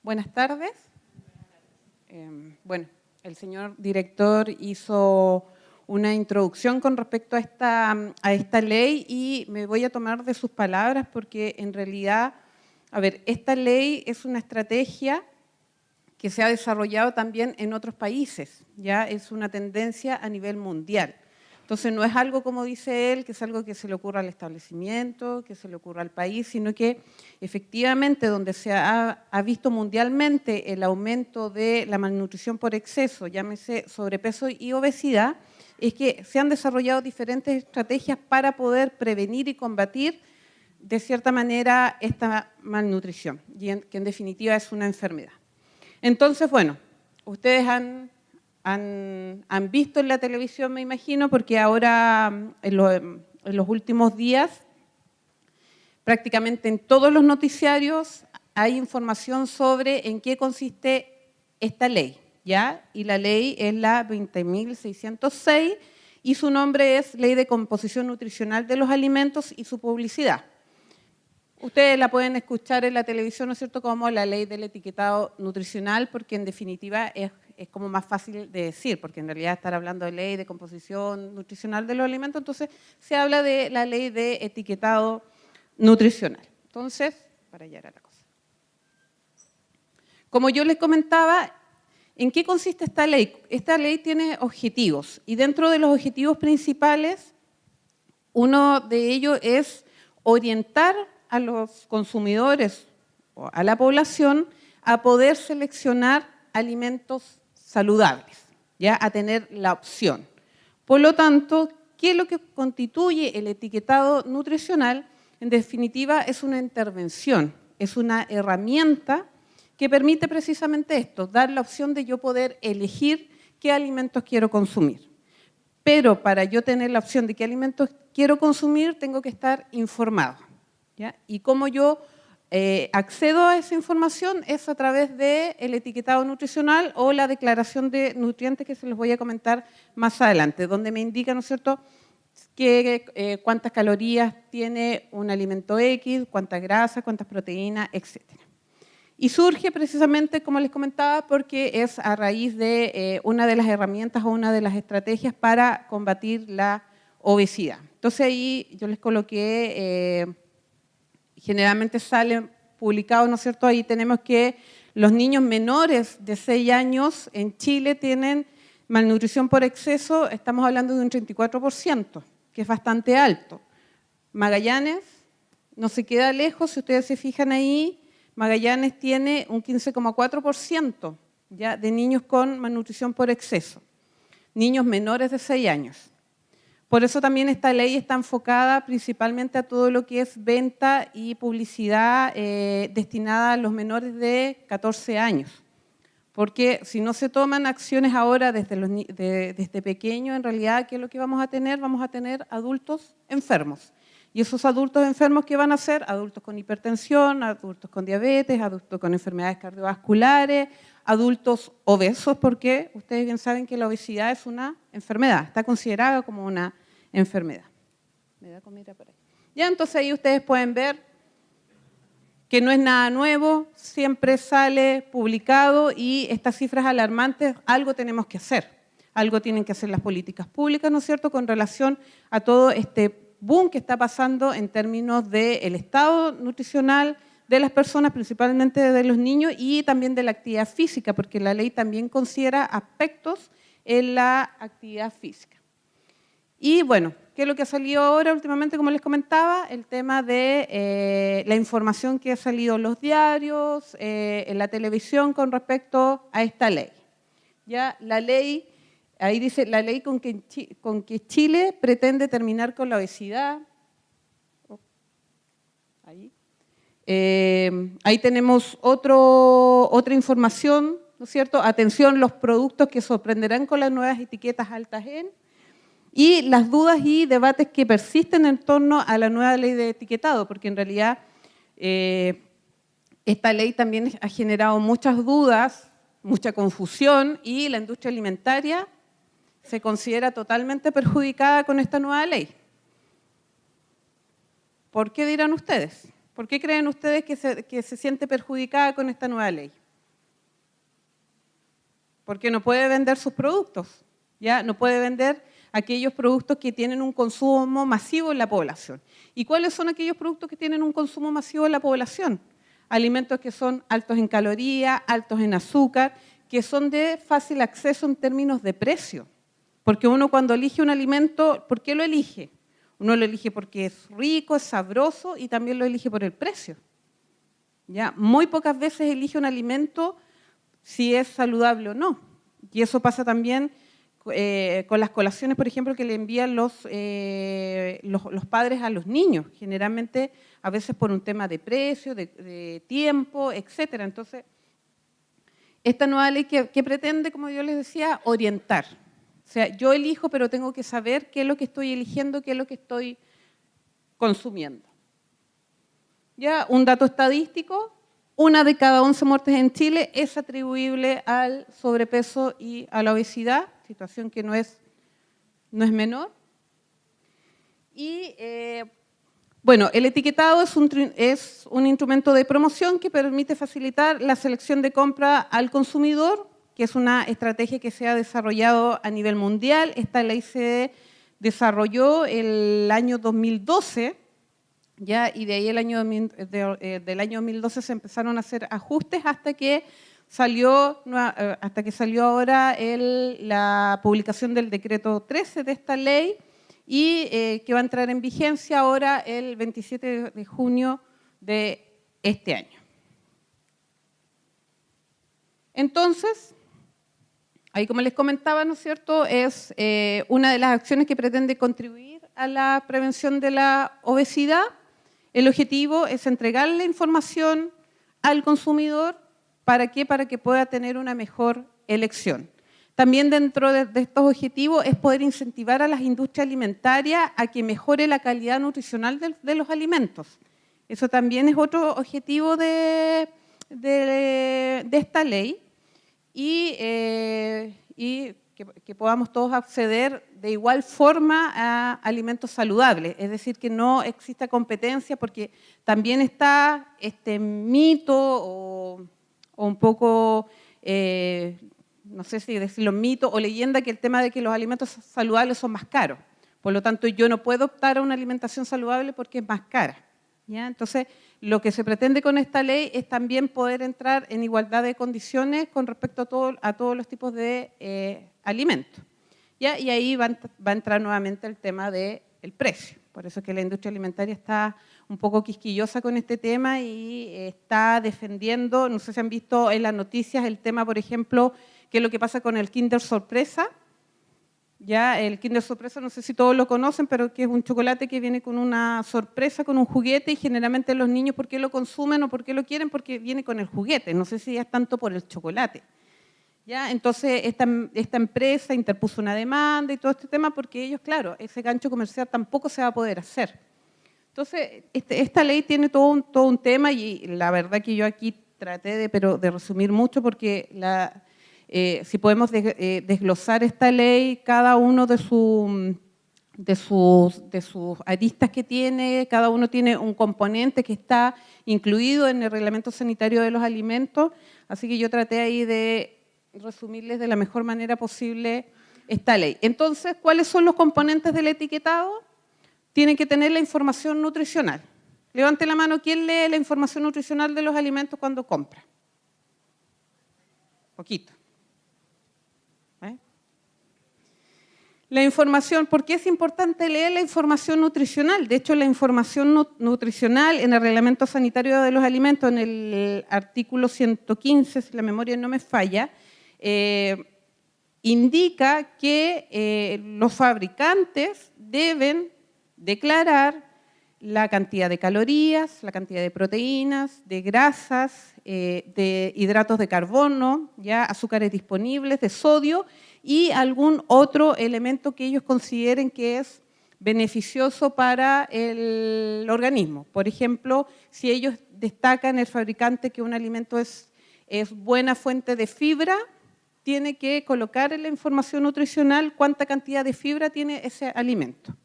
Buenas tardes. Bueno, el señor director hizo una introducción con respecto a esta ley y me voy a tomar de sus palabras porque en realidad, esta ley es una estrategia que se ha desarrollado también en otros países, ya es una tendencia a nivel mundial. Entonces no es algo, como dice él, que es algo que se le ocurra al establecimiento, que se le ocurra al país, sino que efectivamente donde se ha visto mundialmente el aumento de la malnutrición por exceso, llámese sobrepeso y obesidad, es que se han desarrollado diferentes estrategias para poder prevenir y combatir de cierta manera esta malnutrición, que en definitiva es una enfermedad. Entonces, bueno, ustedes han visto en la televisión, me imagino, porque ahora en los últimos días, prácticamente en todos los noticiarios hay información sobre en qué consiste esta ley, ¿ya? Y la ley es la 20.606 y su nombre es Ley de Composición Nutricional de los Alimentos y su publicidad. Ustedes la pueden escuchar en la televisión, ¿no es cierto?, como la ley del etiquetado nutricional, porque en definitiva es como más fácil de decir, porque en realidad estar hablando de ley de composición nutricional de los alimentos, entonces se habla de la ley de etiquetado nutricional. Entonces, para allá era la cosa. Como yo les comentaba, ¿en qué consiste esta ley? Esta ley tiene objetivos y dentro de los objetivos principales, uno de ellos es orientar a los consumidores o a la población a poder seleccionar alimentos saludables, ya a tener la opción. Por lo tanto, ¿qué es lo que constituye el etiquetado nutricional? En definitiva, es una intervención, es una herramienta que permite precisamente esto, dar la opción de yo poder elegir qué alimentos quiero consumir. Pero para yo tener la opción de qué alimentos quiero consumir, tengo que estar informado, ¿ya? Y cómo yo accedo a esa información es a través del etiquetado nutricional o la declaración de nutrientes que se los voy a comentar más adelante, donde me indica, ¿no es cierto?, cuántas calorías tiene un alimento X, cuánta grasa, cuántas proteínas, etc. Y surge precisamente, como les comentaba, porque es a raíz de una de las herramientas o una de las estrategias para combatir la obesidad. Entonces ahí yo les coloqué, generalmente salen publicados, ¿no es cierto? Ahí tenemos que los niños menores de 6 años en Chile tienen malnutrición por exceso, estamos hablando de un 34%, que es bastante alto. Magallanes no se queda lejos, si ustedes se fijan ahí, Magallanes tiene un 15,4% ya de niños con malnutrición por exceso, niños menores de 6 años. Por eso también esta ley está enfocada principalmente a todo lo que es venta y publicidad destinada a los menores de 14 años. Porque si no se toman acciones ahora desde pequeño, en realidad, ¿qué es lo que vamos a tener? Vamos a tener adultos enfermos. Y esos adultos enfermos, ¿qué van a ser? Adultos con hipertensión, adultos con diabetes, adultos con enfermedades cardiovasculares, adultos obesos, porque ustedes bien saben que la obesidad es una enfermedad, está considerada como una enfermedad. ¿Me da comida por ahí? Ya, entonces ahí ustedes pueden ver que no es nada nuevo, siempre sale publicado y estas cifras alarmantes, algo tenemos que hacer. Algo tienen que hacer las políticas públicas, ¿no es cierto?, con relación a todo este boom que está pasando en términos del estado nutricional de las personas, principalmente de los niños, y también de la actividad física, porque la ley también considera aspectos en la actividad física. Y bueno, ¿qué es lo que ha salido ahora últimamente? Como les comentaba, el tema de la información que ha salido en los diarios, en la televisión con respecto a esta ley. Ya la ley, ahí dice, la ley con que Chile pretende terminar con la obesidad. Ahí tenemos otra información, ¿no es cierto? Atención, los productos que sorprenderán con las nuevas etiquetas altas en, y las dudas y debates que persisten en torno a la nueva ley de etiquetado, porque en realidad esta ley también ha generado muchas dudas, mucha confusión, y la industria alimentaria se considera totalmente perjudicada con esta nueva ley. ¿Por qué dirán ustedes? ¿Por qué creen ustedes que se siente perjudicada con esta nueva ley? porque no puede vender sus productos, ¿ya? No puede vender aquellos productos que tienen un consumo masivo en la población. ¿Y cuáles son aquellos productos que tienen un consumo masivo en la población? Alimentos que son altos en calorías, altos en azúcar, que son de fácil acceso en términos de precio. Porque uno cuando elige un alimento, ¿por qué lo elige? Uno lo elige porque es rico, es sabroso y también lo elige por el precio. ¿Ya? Muy pocas veces elige un alimento si es saludable o no. Y eso pasa también con las colaciones, por ejemplo, que le envían los padres a los niños, generalmente a veces por un tema de precio, de tiempo, etc. Entonces, esta nueva ley que pretende, como yo les decía, orientar. O sea, yo elijo, pero tengo que saber qué es lo que estoy eligiendo, qué es lo que estoy consumiendo. Ya, un dato estadístico, 1 de cada 11 muertes en Chile es atribuible al sobrepeso y a la obesidad, situación que no es menor. Y bueno, el etiquetado es un instrumento de promoción que permite facilitar la selección de compra al consumidor, que es una estrategia que se ha desarrollado a nivel mundial. Esta ley se desarrolló el año 2012, ¿ya? Y de ahí del año 2012 se empezaron a hacer ajustes hasta que salió ahora la publicación del decreto 13 de esta ley y que va a entrar en vigencia ahora el 27 de junio de este año. Entonces, ahí como les comentaba, ¿no es cierto?, es una de las acciones que pretende contribuir a la prevención de la obesidad. El objetivo es entregarle información al consumidor. ¿Para qué? Para que pueda tener una mejor elección. También dentro de estos objetivos es poder incentivar a las industrias alimentarias a que mejore la calidad nutricional de los alimentos. Eso también es otro objetivo de esta ley. Y que podamos todos acceder de igual forma a alimentos saludables, es decir, que no exista competencia, porque también está este mito o un poco, no sé si decirlo mito o leyenda, que el tema de que los alimentos saludables son más caros. Por lo tanto, yo no puedo optar a una alimentación saludable porque es más cara, ¿ya? Entonces, lo que se pretende con esta ley es también poder entrar en igualdad de condiciones con respecto a todos los tipos de alimentos, ¿ya? Y ahí va a entrar nuevamente el tema del precio. Por eso es que la industria alimentaria está un poco quisquillosa con este tema y está defendiendo, no sé si han visto en las noticias el tema, por ejemplo, qué es lo que pasa con el Kinder Sorpresa. Ya, el Kinder Sorpresa, no sé si todos lo conocen, pero que es un chocolate que viene con una sorpresa, con un juguete, y generalmente los niños, ¿por qué lo consumen o por qué lo quieren? Porque viene con el juguete, no sé si es tanto por el chocolate. ¿Ya? Entonces, esta empresa interpuso una demanda y todo este tema porque ellos, claro, ese gancho comercial tampoco se va a poder hacer. Entonces, esta ley tiene todo un tema y la verdad que yo aquí traté de resumir mucho porque si podemos desglosar esta ley, cada uno de sus aristas que tiene, cada uno tiene un componente que está incluido en el Reglamento Sanitario de los Alimentos, así que yo traté ahí de resumirles de la mejor manera posible esta ley. Entonces, ¿cuáles son los componentes del etiquetado? Tienen que tener la información nutricional. Levante la mano, ¿quién lee la información nutricional de los alimentos cuando compra? Poquito. La información, ¿por qué es importante leer la información nutricional? De hecho, la información nutricional en el Reglamento Sanitario de los Alimentos, en el artículo 115, si la memoria no me falla, indica que los fabricantes deben declarar la cantidad de calorías, la cantidad de proteínas, de grasas, de hidratos de carbono, ya azúcares disponibles, de sodio y algún otro elemento que ellos consideren que es beneficioso para el organismo. Por ejemplo, si ellos destacan el fabricante que un alimento es buena fuente de fibra, tiene que colocar en la información nutricional cuánta cantidad de fibra tiene ese alimento.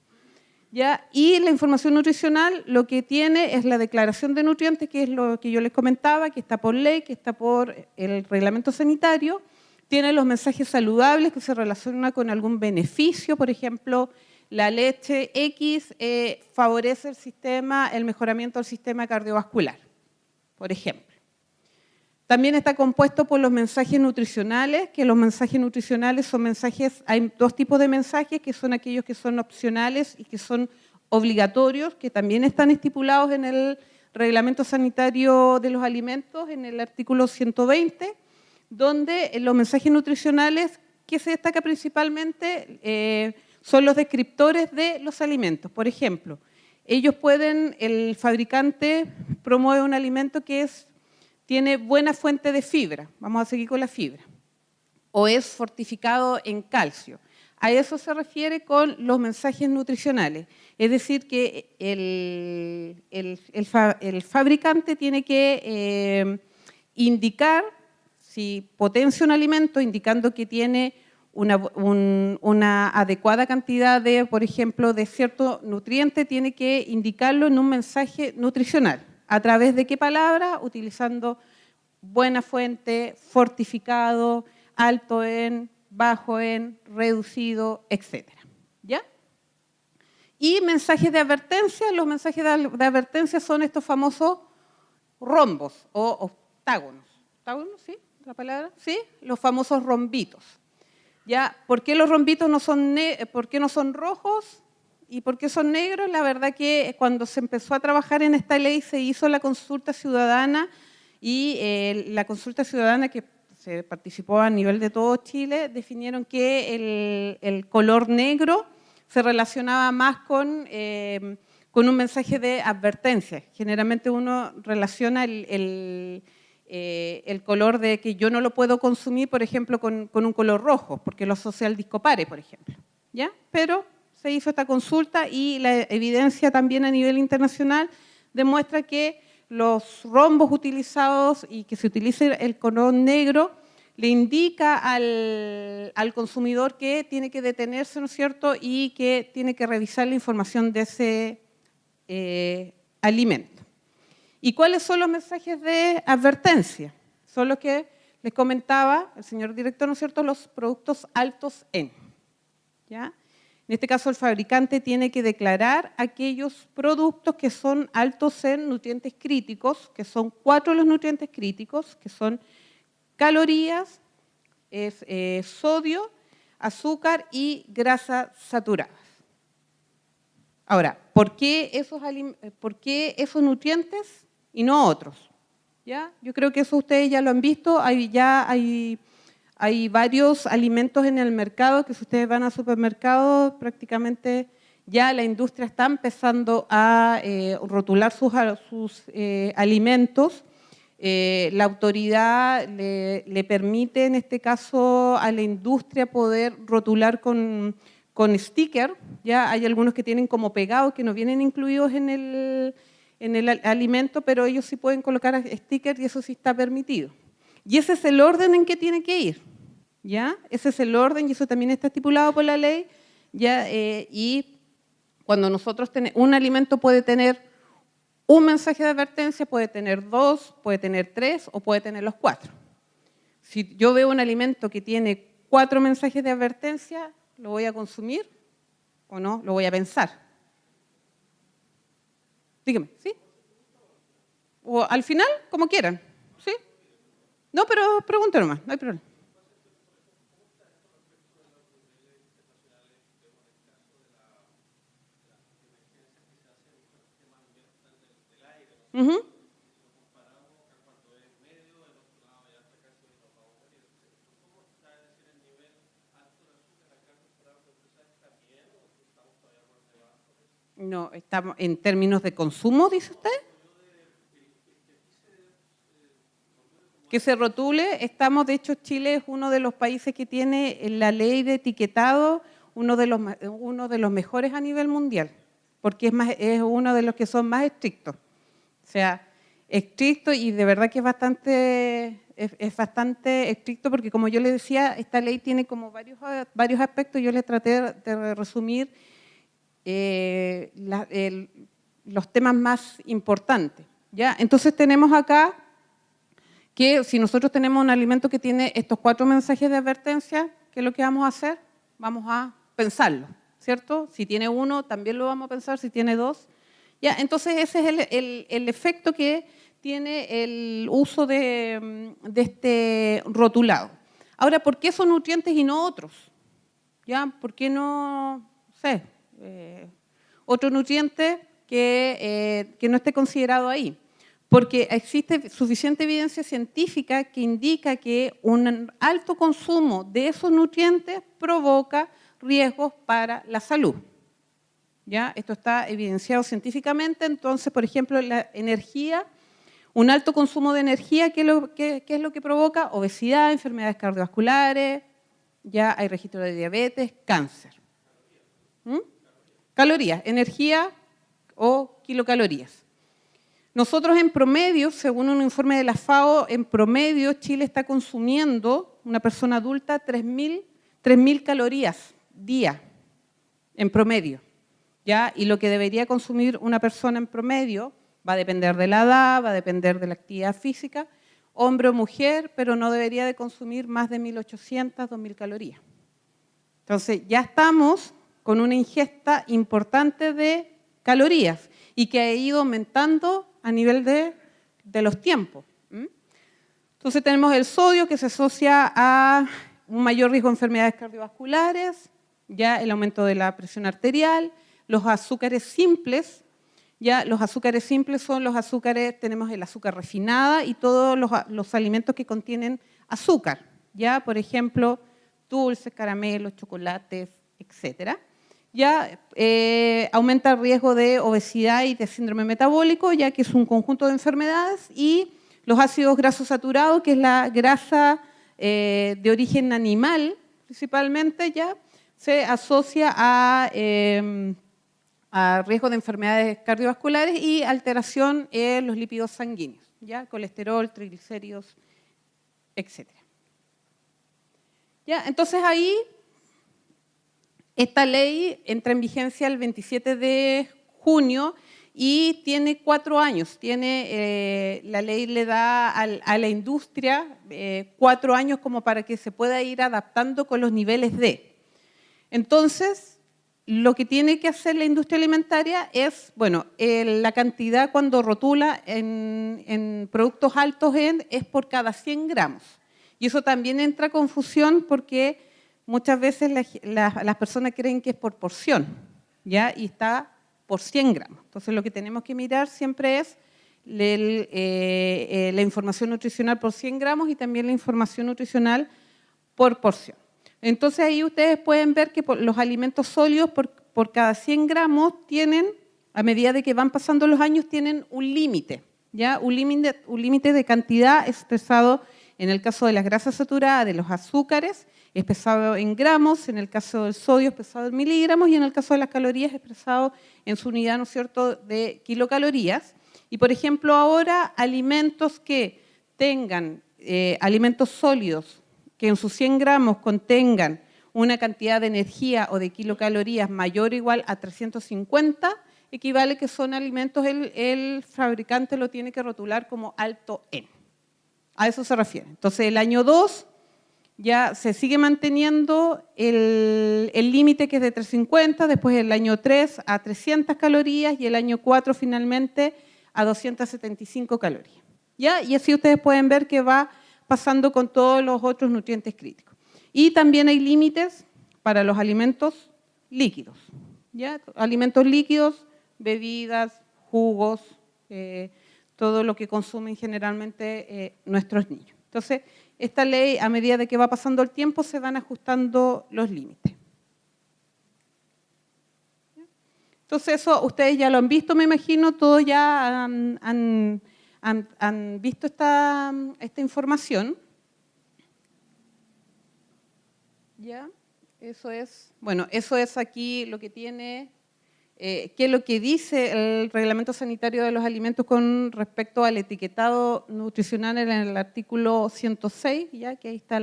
¿Ya? Y la información nutricional lo que tiene es la declaración de nutrientes, que es lo que yo les comentaba, que está por ley, que está por el reglamento sanitario. Tiene los mensajes saludables que se relacionan con algún beneficio, por ejemplo, la leche X favorece el mejoramiento del sistema cardiovascular, por ejemplo. También está compuesto por los mensajes nutricionales, que los mensajes nutricionales son mensajes, hay dos tipos de mensajes, que son aquellos que son opcionales y que son obligatorios, que también están estipulados en el Reglamento Sanitario de los Alimentos, en el artículo 120, donde los mensajes nutricionales que se destaca principalmente son los descriptores de los alimentos. Por ejemplo, el fabricante promueve un alimento que tiene buena fuente de fibra, vamos a seguir con la fibra, o es fortificado en calcio. A eso se refiere con los mensajes nutricionales, es decir, que el fabricante tiene que indicar, si potencia un alimento, indicando que tiene una adecuada cantidad de, por ejemplo, de cierto nutriente, tiene que indicarlo en un mensaje nutricional. ¿A través de qué palabra? Utilizando buena fuente, fortificado, alto en, bajo en, reducido, etc. ¿Ya? Y mensajes de advertencia. Los mensajes de advertencia son estos famosos rombos o octágonos. ¿Octágonos? ¿Sí? ¿La palabra? ¿Sí? Los famosos rombitos. ¿Ya? ¿Por qué los rombitos por qué no son rojos y por qué son negros? La verdad que cuando se empezó a trabajar en esta ley se hizo la consulta ciudadana y la consulta ciudadana que se participó a nivel de todo Chile definieron que el color negro se relacionaba más con un mensaje de advertencia. Generalmente uno relaciona el color de que yo no lo puedo consumir, por ejemplo, con un color rojo, porque lo asocia al discopare, por ejemplo. ¿Ya? Pero se hizo esta consulta y la evidencia también a nivel internacional demuestra que los rombos utilizados y que se utilice el color negro le indica al consumidor que tiene que detenerse, ¿no es cierto?, y que tiene que revisar la información de ese alimento. ¿Y cuáles son los mensajes de advertencia? Son los que les comentaba el señor director, ¿no es cierto?, los productos altos en. ¿Ya? En este caso, el fabricante tiene que declarar aquellos productos que son altos en nutrientes críticos, que son 4 los nutrientes críticos, que son calorías, sodio, azúcar y grasas saturadas. Ahora, ¿por qué esos nutrientes y no otros? ¿Ya? Yo creo que eso ustedes ya lo han visto, hay varios alimentos en el mercado que si ustedes van al supermercado prácticamente ya la industria está empezando a rotular sus alimentos. La autoridad le permite en este caso a la industria poder rotular con sticker. Ya hay algunos que tienen como pegados que no vienen incluidos en el alimento, pero ellos sí pueden colocar stickers y eso sí está permitido. Y ese es el orden en que tiene que ir, ¿ya? Ese es el orden y eso también está estipulado por la ley, ¿ya? Y cuando nosotros un alimento puede tener un mensaje de advertencia, puede tener 2, puede tener 3 o puede tener los 4. Si yo veo un alimento que tiene 4 mensajes de advertencia, ¿lo voy a consumir o no? ¿Lo voy a pensar? Dígame, ¿sí? O al final, como quieran, ¿sí? No, pero pregunta nomás, no hay problema. Uh-huh. No, estamos en términos de consumo, dice usted. Que se rotule, de hecho Chile es uno de los países que tiene la ley de etiquetado, uno de los mejores a nivel mundial, porque es uno de los que son más estrictos. O sea, estricto y de verdad que es bastante estricto porque como yo les decía, esta ley tiene como varios aspectos, yo les traté de resumir los temas más importantes. ¿Ya? Entonces tenemos acá que si nosotros tenemos un alimento que tiene estos 4 mensajes de advertencia, ¿qué es lo que vamos a hacer? Vamos a pensarlo, ¿cierto? Si tiene 1, también lo vamos a pensar, si tiene 2. Ya, entonces ese es el efecto que tiene el uso de este rotulado. Ahora, ¿por qué esos nutrientes y no otros? ¿Ya? ¿Por qué no sé, otro nutriente que no esté considerado ahí? Porque existe suficiente evidencia científica que indica que un alto consumo de esos nutrientes provoca riesgos para la salud. ¿Ya? Esto está evidenciado científicamente. Entonces, por ejemplo, la energía, un alto consumo de energía, ¿qué es lo que provoca? Obesidad, enfermedades cardiovasculares, ya hay registro de diabetes, cáncer. Calorías, energía o kilocalorías. Nosotros en promedio, según un informe de la FAO, en promedio Chile está consumiendo, una persona adulta, 3.000 calorías día, en promedio. ¿Ya? Y lo que debería consumir una persona en promedio va a depender de la edad, va a depender de la actividad física, hombre o mujer, pero no debería de consumir más de 1.800, 2.000 calorías. Entonces, ya estamos con una ingesta importante de calorías y que ha ido aumentando a nivel de los tiempos. Entonces, tenemos el sodio que se asocia a un mayor riesgo de enfermedades cardiovasculares, ya el aumento de la presión arterial, los azúcares simples. Ya, los azúcares simples son los azúcares, tenemos el azúcar refinada y todos los alimentos que contienen azúcar. Ya, por ejemplo, dulces, caramelos, chocolates, etc. Ya aumenta el riesgo de obesidad y de síndrome metabólico, ya que es un conjunto de enfermedades, y los ácidos grasos saturados, que es la grasa de origen animal, principalmente, ya se asocia a riesgo de enfermedades cardiovasculares y alteración en los lípidos sanguíneos, ¿ya? Colesterol, triglicéridos, etc. ¿Ya? Entonces ahí, esta ley entra en vigencia el 27 de junio y tiene 4 años. La ley le da a la industria 4 años como para que se pueda ir adaptando con los niveles de. Entonces, lo que tiene que hacer la industria alimentaria es, bueno, la cantidad cuando rotula en productos altos es por cada 100 gramos. Y eso también entra a confusión porque muchas veces las personas creen que es por porción, ¿ya? Y está por 100 gramos. Entonces, lo que tenemos que mirar siempre es la información nutricional por 100 gramos y también la información nutricional por porción. Entonces ahí ustedes pueden ver que los alimentos sólidos por cada 100 gramos tienen, a medida de que van pasando los años, tienen un límite, ¿ya? Un límite de cantidad expresado en el caso de las grasas saturadas, de los azúcares, expresado en gramos, en el caso del sodio expresado en miligramos y en el caso de las calorías expresado en su unidad, ¿no es cierto?, de kilocalorías. Y por ejemplo ahora alimentos que tengan alimentos sólidos que en sus 100 gramos contengan una cantidad de energía o de kilocalorías mayor o igual a 350, equivale que son alimentos, el fabricante lo tiene que rotular como alto en. A eso se refiere. Entonces, el año 2 ya se sigue manteniendo el límite que es de 350, después el año 3 a 300 calorías y el año 4 finalmente a 275 calorías. ¿Ya? Y así ustedes pueden ver que va pasando con todos los otros nutrientes críticos. Y también hay límites para los alimentos líquidos. ¿Ya? Alimentos líquidos, bebidas, jugos, todo lo que consumen generalmente nuestros niños. Entonces, esta ley, a medida de que va pasando el tiempo, se van ajustando los límites. Entonces, eso ustedes ya lo han visto, me imagino, todos ya han visto esta información. ¿Ya? Eso es, bueno, eso es aquí lo que tiene, qué es lo que dice el Reglamento Sanitario de los Alimentos con respecto al etiquetado nutricional en el artículo 106, ¿ya? Que ahí está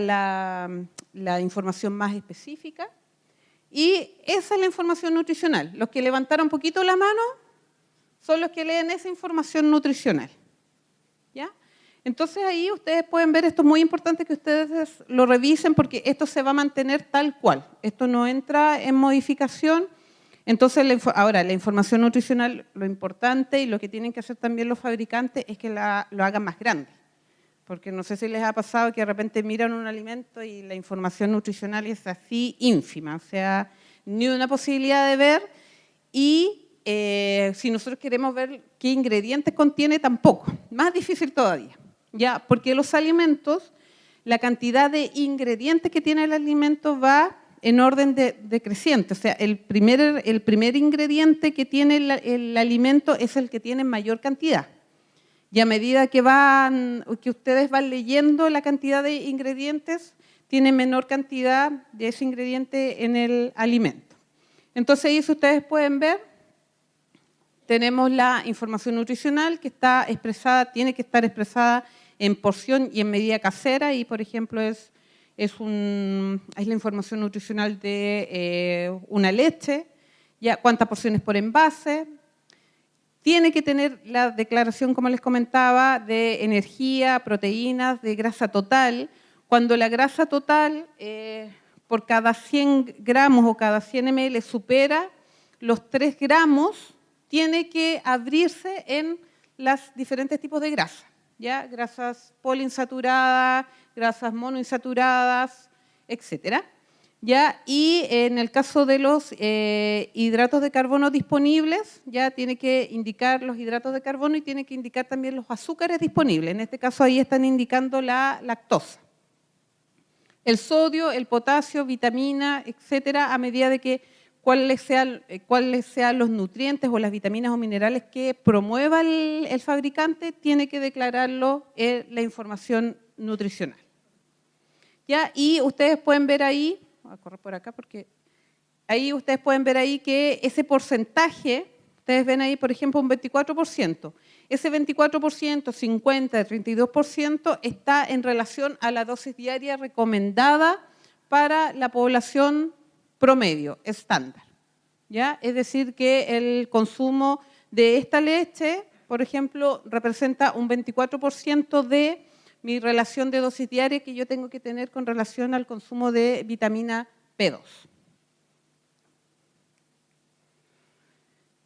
la información más específica. Y esa es la información nutricional. Los que levantaron un poquito la mano son los que leen esa información nutricional. ¿Ya? Entonces ahí ustedes pueden ver, esto es muy importante que ustedes lo revisen porque esto se va a mantener tal cual. Esto no entra en modificación. Entonces, ahora, la información nutricional, lo importante y lo que tienen que hacer también los fabricantes es que lo hagan más grande. Porque no sé si les ha pasado que de repente miran un alimento y la información nutricional es así ínfima. O sea, ni una posibilidad de ver y si nosotros queremos ver qué ingredientes contiene, tampoco. Más difícil todavía. ¿Ya? Porque los alimentos, la cantidad de ingredientes que tiene el alimento va en orden decreciente. O sea, el primer ingrediente que tiene el alimento es el que tiene mayor cantidad. Y a medida que ustedes van leyendo la cantidad de ingredientes, tiene menor cantidad de ese ingrediente en el alimento. Entonces, ahí si ustedes pueden ver, tenemos la información nutricional que está expresada, tiene que estar expresada en porción y en medida casera, y por ejemplo es la información nutricional de una leche, ya cuántas porciones por envase. Tiene que tener la declaración, como les comentaba, de energía, proteínas, de grasa total. Cuando la grasa total por cada 100 gramos o cada 100 ml supera los 3 gramos, tiene que abrirse en los diferentes tipos de grasa. ¿Ya? Grasas poliinsaturadas, grasas monoinsaturadas, etc. ¿Ya? Y en el caso de los hidratos de carbono disponibles, ya tiene que indicar los hidratos de carbono y tiene que indicar también los azúcares disponibles. En este caso ahí están indicando la lactosa. El sodio, el potasio, vitamina, etcétera, a medida de que cuáles sean los nutrientes o las vitaminas o minerales que promueva el fabricante, tiene que declararlo en la información nutricional. ¿Ya? Y ustedes pueden ver ahí, voy a correr por acá porque ahí ustedes pueden ver ahí que ese porcentaje, ustedes ven ahí por ejemplo un 24%, ese 24%, 50%, 32% está en relación a la dosis diaria recomendada para la población promedio, estándar. ¿Ya? Es decir, que el consumo de esta leche, por ejemplo, representa un 24% de mi relación de dosis diaria que yo tengo que tener con relación al consumo de vitamina B2.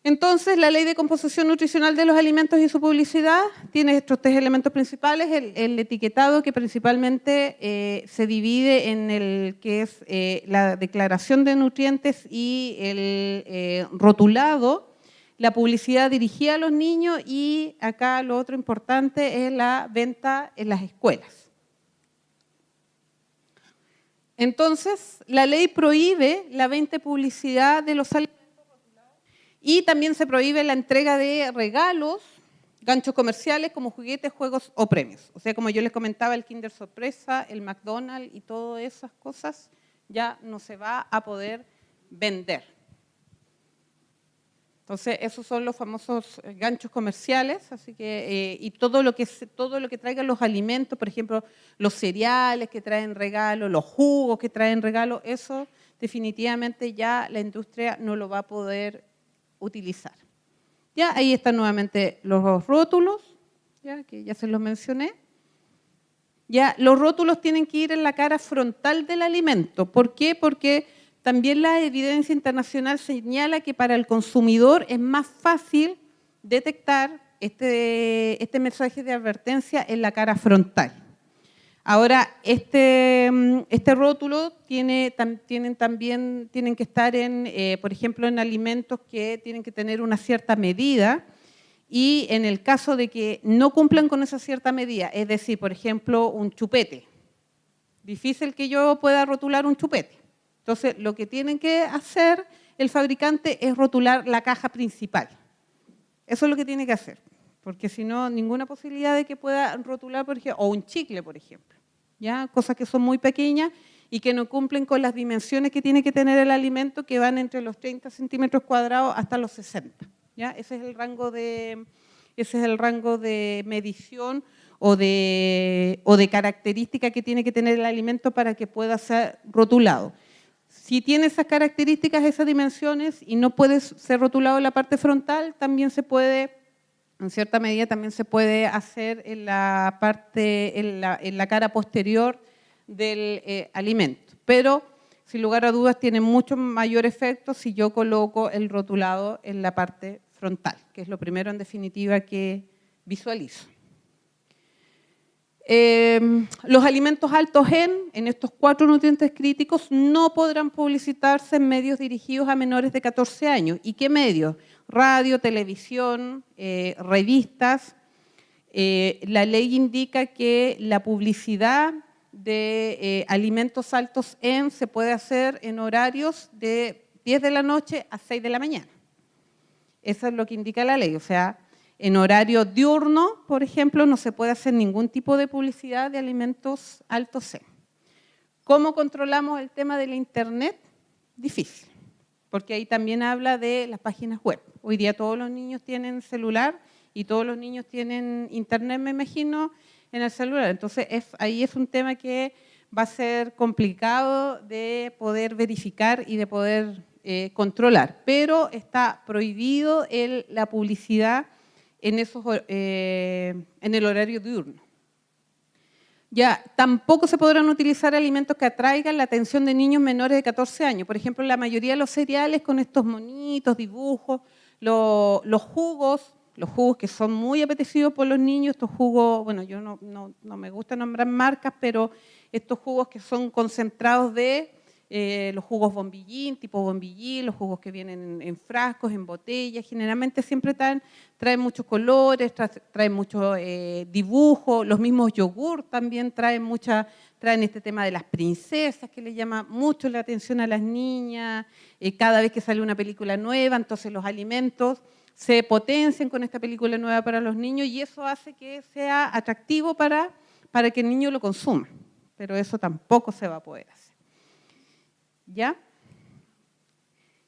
Entonces, la ley de composición nutricional de los alimentos y su publicidad tiene estos 3 elementos principales. El etiquetado, que principalmente se divide en el que es la declaración de nutrientes y el rotulado, la publicidad dirigida a los niños y acá lo otro importante es la venta en las escuelas. Entonces, la ley prohíbe la venta y publicidad de los alimentos y también se prohíbe la entrega de regalos, ganchos comerciales como juguetes, juegos o premios. O sea, como yo les comentaba, el Kinder Sorpresa, el McDonald's y todas esas cosas ya no se va a poder vender. Entonces, esos son los famosos ganchos comerciales, así que, y todo lo que traigan los alimentos, por ejemplo, los cereales que traen regalo, los jugos que traen regalo, eso definitivamente ya la industria no lo va a poder utilizar. Ya, ahí están nuevamente los rótulos, ya, que ya se los mencioné. Ya, los rótulos tienen que ir en la cara frontal del alimento. ¿Por qué? Porque también la evidencia internacional señala que para el consumidor es más fácil detectar este mensaje de advertencia en la cara frontal. Ahora, este rótulo tienen que estar por ejemplo, en alimentos que tienen que tener una cierta medida y en el caso de que no cumplan con esa cierta medida, es decir, por ejemplo, un chupete. Difícil que yo pueda rotular un chupete. Entonces, lo que tienen que hacer el fabricante es rotular la caja principal. Eso es lo que tiene que hacer. Porque si no, ninguna posibilidad de que pueda rotular, por ejemplo, o un chicle, por ejemplo. ¿Ya? Cosas que son muy pequeñas y que no cumplen con las dimensiones que tiene que tener el alimento, que van entre los 30 centímetros cuadrados hasta los 60. ¿Ya? Ese es el rango de medición o de característica que tiene que tener el alimento para que pueda ser rotulado. Si tiene esas características, esas dimensiones y no puede ser rotulado en la parte frontal, también se puede en cierta medida también se puede hacer en la parte, en la cara posterior del alimento. Pero, sin lugar a dudas, tiene mucho mayor efecto si yo coloco el rotulado en la parte frontal, que es lo primero, en definitiva, que visualizo. Los alimentos altos en estos 4 nutrientes críticos no podrán publicitarse en medios dirigidos a menores de 14 años. ¿Y qué medios? Radio, televisión, revistas. La ley indica que la publicidad de alimentos altos en se puede hacer en horarios de 10 de la noche a 6 de la mañana. Eso es lo que indica la ley, o sea, en horario diurno, por ejemplo, no se puede hacer ningún tipo de publicidad de alimentos altos en. ¿Cómo controlamos el tema de la internet? Difícil, porque ahí también habla de las páginas web. Hoy día todos los niños tienen celular y todos los niños tienen internet, me imagino, en el celular. Entonces, ahí es un tema que va a ser complicado de poder verificar y de poder controlar. Pero está prohibido la publicidad en el horario diurno. Ya, tampoco se podrán utilizar alimentos que atraigan la atención de niños menores de 14 años. Por ejemplo, la mayoría de los cereales con estos monitos, dibujos, los jugos que son muy apetecidos por los niños, estos jugos, bueno, yo no me gusta nombrar marcas, pero estos jugos que son concentrados de los jugos bombillín, tipo bombillín, los jugos que vienen en frascos, en botellas, generalmente siempre traen muchos colores, traen muchos dibujos, los mismos yogur también traen este tema de las princesas, que le llama mucho la atención a las niñas, cada vez que sale una película nueva, entonces los alimentos se potencian con esta película nueva para los niños y eso hace que sea atractivo para que el niño lo consuma, pero eso tampoco se va a poder hacer. ¿Ya?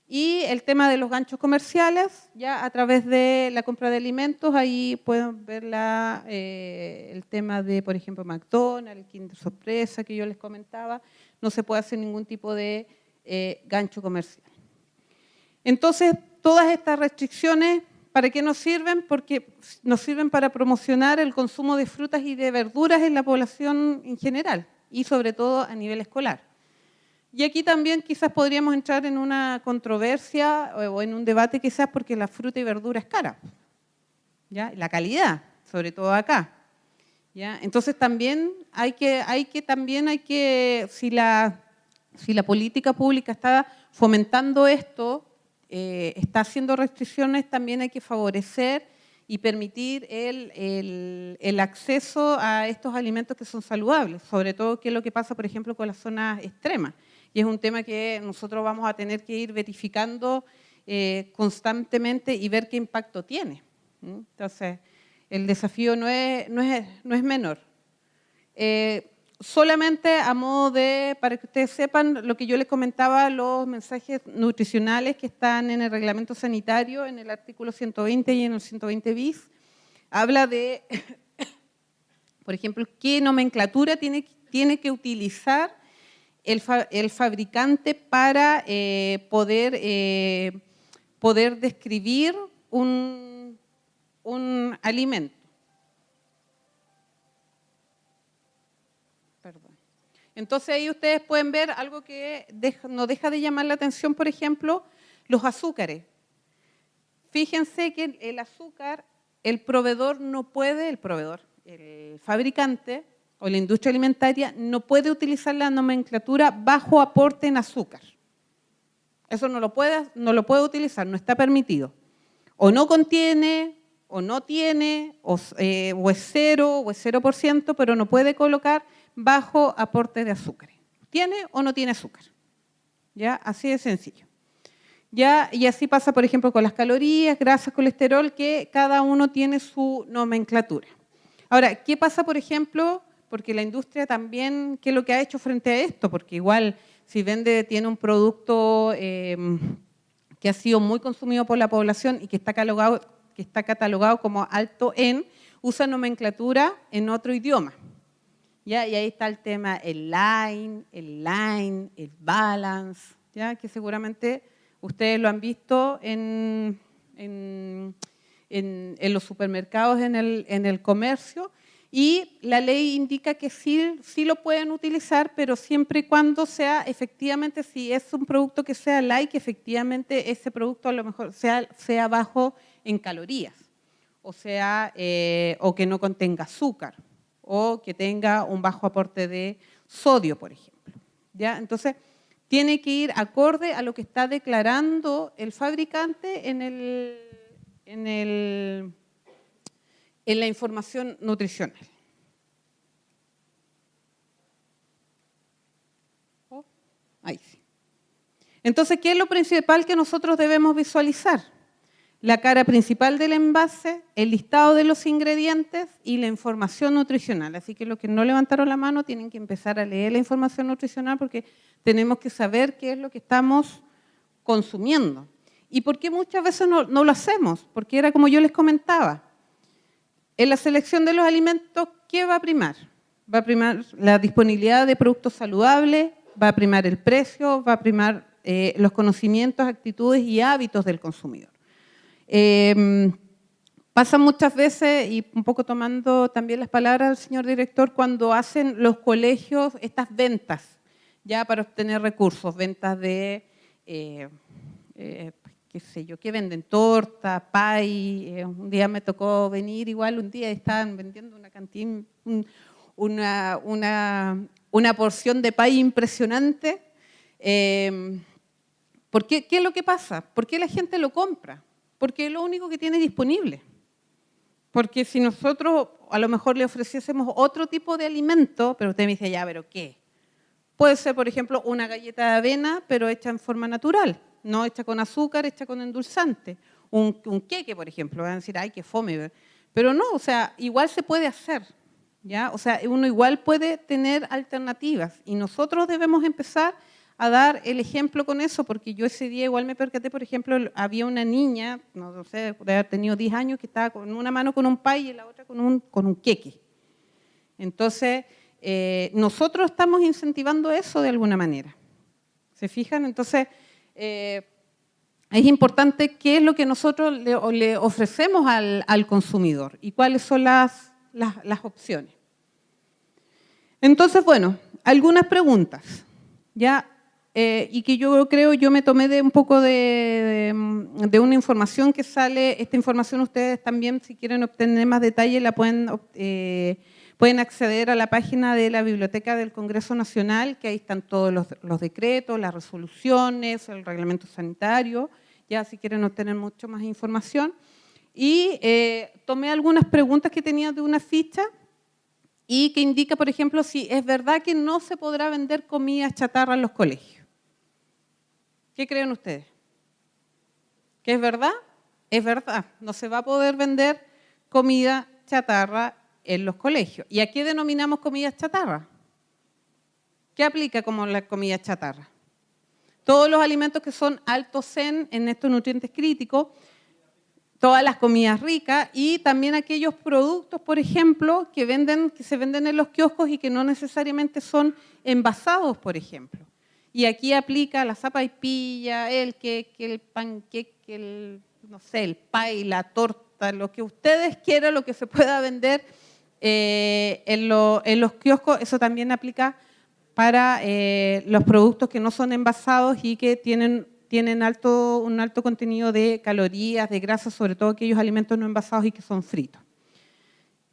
Y el tema de los ganchos comerciales, ya a través de la compra de alimentos, ahí pueden ver el tema de, por ejemplo, McDonald's, Kinder Sorpresa, que yo les comentaba, no se puede hacer ningún tipo de gancho comercial. Entonces, todas estas restricciones, ¿para qué nos sirven? Porque nos sirven para promocionar el consumo de frutas y de verduras en la población en general, y sobre todo a nivel escolar. Y aquí también quizás podríamos entrar en una controversia o en un debate quizás porque la fruta y verdura es cara, ¿ya? La calidad, sobre todo acá, ¿ya? Entonces también si la política pública está fomentando esto, está haciendo restricciones, también hay que favorecer y permitir el acceso a estos alimentos que son saludables, sobre todo qué es lo que pasa, por ejemplo, con las zonas extremas. Y es un tema que nosotros vamos a tener que ir verificando constantemente y ver qué impacto tiene. Entonces, el desafío no es menor. Solamente a modo para que ustedes sepan lo que yo les comentaba, los mensajes nutricionales que están en el reglamento sanitario, en el artículo 120 y en el 120 bis, habla de, por ejemplo, qué nomenclatura tiene que utilizar el fabricante para poder describir un alimento. Perdón. Entonces ahí ustedes pueden ver algo que no deja de llamar la atención, por ejemplo, los azúcares. Fíjense que el azúcar, el fabricante o la industria alimentaria no puede utilizar la nomenclatura bajo aporte en azúcar. Eso no lo puede utilizar, no está permitido. O no contiene, o no tiene, o es 0, o es 0%, pero no puede colocar bajo aporte de azúcar. ¿Tiene o no tiene azúcar? ¿Ya? Así de sencillo. ¿Ya? Y así pasa, por ejemplo, con las calorías, grasas, colesterol, que cada uno tiene su nomenclatura. Ahora, ¿qué pasa, por ejemplo? Porque la industria también, ¿qué es lo que ha hecho frente a esto? Porque igual, si tiene un producto que ha sido muy consumido por la población y que está catalogado como alto en, usa nomenclatura en otro idioma. ¿Ya? Y ahí está el tema, el line, el balance, ¿ya? Que seguramente ustedes lo han visto en en los supermercados, en el comercio, y la ley indica que sí lo pueden utilizar, pero siempre y cuando sea efectivamente, si es un producto que sea light, que efectivamente ese producto a lo mejor sea bajo en calorías, o sea, o que no contenga azúcar, o que tenga un bajo aporte de sodio, por ejemplo. ¿Ya? Entonces, tiene que ir acorde a lo que está declarando el fabricante en la información nutricional. Ahí sí. Entonces, ¿qué es lo principal que nosotros debemos visualizar? La cara principal del envase, el listado de los ingredientes y la información nutricional. Así que los que no levantaron la mano tienen que empezar a leer la información nutricional porque tenemos que saber qué es lo que estamos consumiendo. ¿Y por qué muchas veces no lo hacemos? Porque era como yo les comentaba. En la selección de los alimentos, ¿qué va a primar? Va a primar la disponibilidad de productos saludables, va a primar el precio, va a primar los conocimientos, actitudes y hábitos del consumidor. Pasa muchas veces, y un poco tomando también las palabras del señor director, cuando hacen los colegios estas ventas, ya para obtener recursos, ventas de, qué sé yo, que venden torta, pay. Un día me tocó venir, igual un día estaban vendiendo una cantina, una porción de pay impresionante. ¿Por qué? ¿Qué es lo que pasa? ¿Por qué la gente lo compra? Porque es lo único que tiene disponible. Porque si nosotros a lo mejor le ofreciésemos otro tipo de alimento, pero usted me dice, ya, ¿pero qué? Puede ser, por ejemplo, una galleta de avena, pero hecha en forma natural, no hecha con azúcar, hecha con endulzante. Un queque, por ejemplo, van a decir, ay, qué fome. Pero no, o sea, igual se puede hacer, ¿ya? O sea, uno igual puede tener alternativas y nosotros debemos empezar a dar el ejemplo con eso, porque yo ese día igual me percaté, por ejemplo, había una niña, no sé, de haber tenido 10 años, que estaba con una mano con un pay y la otra con un queque. Entonces, nosotros estamos incentivando eso de alguna manera. ¿Se fijan? Entonces, es importante qué es lo que nosotros le ofrecemos al consumidor y cuáles son las opciones. Entonces, bueno, algunas preguntas, ¿ya? Y que yo me tomé de un poco de una información que sale. Esta información ustedes también, si quieren obtener más detalle, la pueden acceder a la página de la Biblioteca del Congreso Nacional, que ahí están todos los decretos, las resoluciones, el reglamento sanitario, ya si quieren obtener mucho más información. Y tomé algunas preguntas que tenía de una ficha y que indica, por ejemplo, si es verdad que no se podrá vender comida chatarra en los colegios. ¿Qué creen ustedes? ¿Que es verdad? Es verdad, no se va a poder vender comida chatarra en los colegios. ¿Y a qué denominamos comida chatarra? ¿Qué aplica como la comida chatarra? Todos los alimentos que son altos en estos nutrientes críticos, todas las comidas ricas y también aquellos productos, por ejemplo, que se venden en los kioscos y que no necesariamente son envasados, por ejemplo. Y aquí aplica la sopaipilla, el queque, el panqueque, no sé, el pay, la torta, lo que ustedes quieran, lo que se pueda vender en los kioscos. Eso también aplica para los productos que no son envasados y que tienen un alto contenido de calorías, de grasas, sobre todo aquellos alimentos no envasados y que son fritos.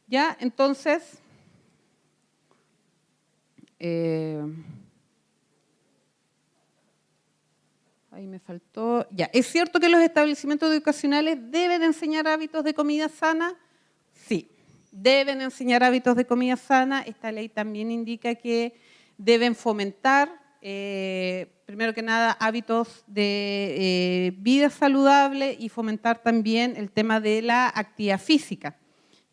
¿Ya? Entonces, ahí me faltó. Ya, ¿es cierto que los establecimientos educacionales deben enseñar hábitos de comida sana? Sí, deben enseñar hábitos de comida sana. Esta ley también indica que deben fomentar, primero que nada, hábitos de vida saludable y fomentar también el tema de la actividad física,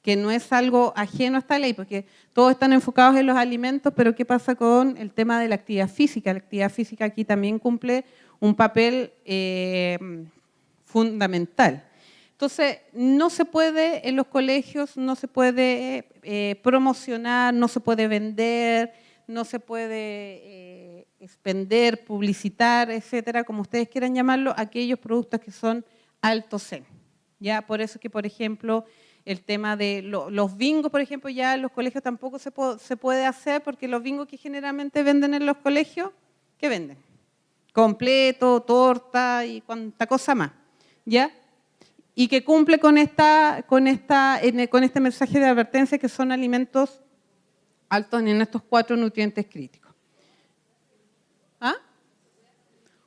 que no es algo ajeno a esta ley, porque todos están enfocados en los alimentos, pero ¿qué pasa con el tema de la actividad física? La actividad física aquí también cumple un papel fundamental. Entonces, no se puede en los colegios, no se puede promocionar, no se puede vender, no se puede expender, publicitar, etcétera, como ustedes quieran llamarlo, aquellos productos que son altos en. Ya, por eso que, por ejemplo, el tema de los bingos, por ejemplo, ya en los colegios tampoco se puede hacer, porque los bingos que generalmente venden en los colegios, ¿qué venden? Completo, torta y cuánta cosa más, ¿ya? Y que cumple con este mensaje de advertencia que son alimentos altos en estos 4 nutrientes críticos. ¿Ah?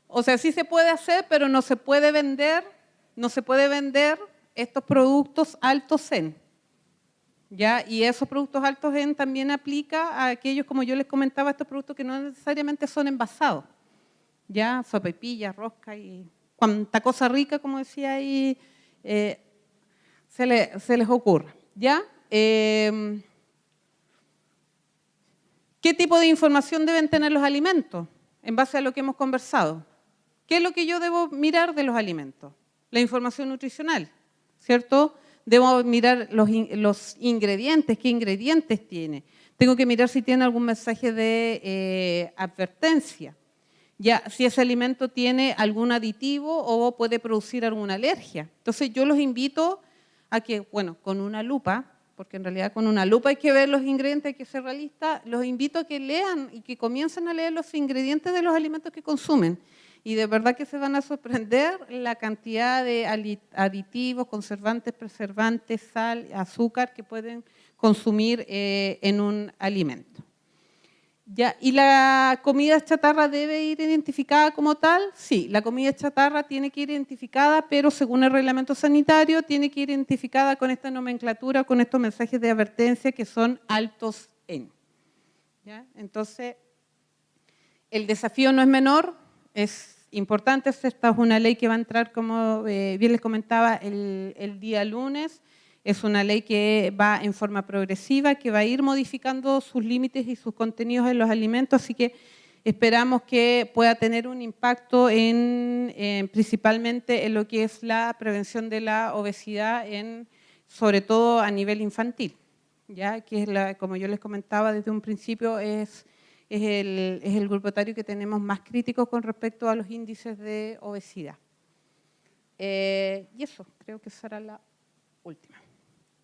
O sea, sí se puede hacer, pero no se puede vender estos productos altos en. ¿Ya? Y esos productos altos en también aplica a aquellos, como yo les comentaba, estos productos que no necesariamente son envasados. ¿Ya? Sopaipilla, rosca y cuanta cosa rica, como decía ahí, se les ocurre. ¿Ya? ¿Qué tipo de información deben tener los alimentos en base a lo que hemos conversado? ¿Qué es lo que yo debo mirar de los alimentos? La información nutricional, ¿cierto? Debo mirar los ingredientes, qué ingredientes tiene. Tengo que mirar si tiene algún mensaje de advertencia. Ya, si ese alimento tiene algún aditivo o puede producir alguna alergia. Entonces yo los invito a que, bueno, con una lupa, porque en realidad con una lupa hay que ver los ingredientes, hay que ser realista, los invito a que lean y que comiencen a leer los ingredientes de los alimentos que consumen. Y de verdad que se van a sorprender la cantidad de aditivos, conservantes, preservantes, sal, azúcar que pueden consumir en un alimento. Ya, ¿y la comida chatarra debe ir identificada como tal? Sí, la comida chatarra tiene que ir identificada, pero según el reglamento sanitario tiene que ir identificada con esta nomenclatura, con estos mensajes de advertencia que son altos en. ¿Ya? Entonces, el desafío no es menor, es importante. Esta es una ley que va a entrar, como bien les comentaba, el día lunes. Es una ley que va en forma progresiva, que va a ir modificando sus límites y sus contenidos en los alimentos, así que esperamos que pueda tener un impacto principalmente en lo que es la prevención de la obesidad, sobre todo a nivel infantil, ya que es como yo les comentaba desde un principio, es el grupo etario que tenemos más crítico con respecto a los índices de obesidad. Y eso, creo que será la última.